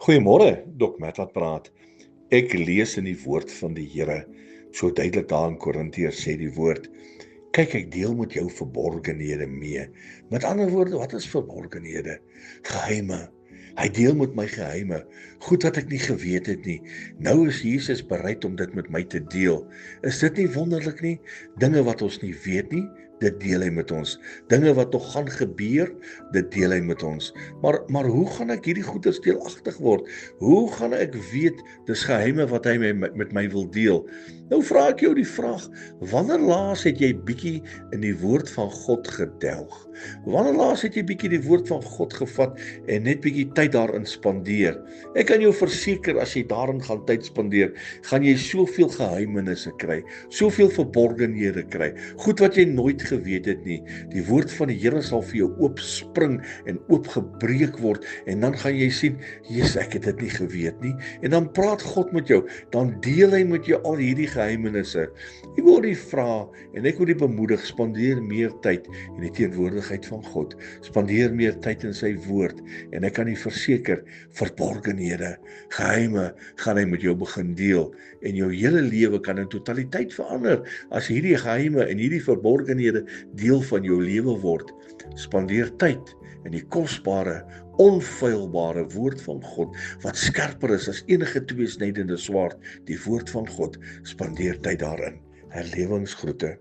Goeiemôre, Dok Matt wat praat. Ek lees in die woord van die Here, so duidelik daar in Korintiërs sê die woord, kyk ek deel met jou verborgenhede mee. Met ander woorde, wat is verborgenhede? Geheime. Hy deel met my geheime, goed wat ek nie geweet het nie. Nou is Jesus bereid om dit met my te deel. Is dit nie wonderlik nie? Dinge wat ons nie weet nie, dit deel hy met ons. Dinge wat nog gaan gebeur, dit deel hy met ons. Maar hoe gaan ek hierdie goeders deelagtig word? Hoe gaan ek weet dis geheime wat hy met my wil deel? Nou vra ek jou die vraag, wanneer laas het jy bietjie in die woord van God gedelg? Wanneer laas het jy bietjie die woord van God gevat en net bietjie tyd daarin spandeer? Ek kan jou verseker, as jy daarin gaan tyd spandeer, gaan jy soveel geheimenisse kry, soveel verborgenhede kry, goed wat jy nooit geweet het nie. Die woord van die Here sal vir jou oopspring en oopgebreek word, en dan gaan jy sien, Jesus, ek het dit nie geweet nie, en dan praat God met jou, dan deel hy met jou al hierdie geheimenisse. Ek wil die vra, en ek wil die bemoedig, spandeer meer tyd in die teenwoordigheid van God, spandeer meer tyd in sy woord, en ek kan u verseker, verborgenhede, geheime, gaan hy met jou begin deel, en jou hele lewe kan in totaliteit verander, as hierdie geheime en hierdie verborgenhede deel van jou lewe word. Spandeer tyd in die kosbare, onfeilbare woord van God, wat skerper is as enige tweesnydende swaard, die woord van God, spandeer tyd daarin. Herlewingsgroete.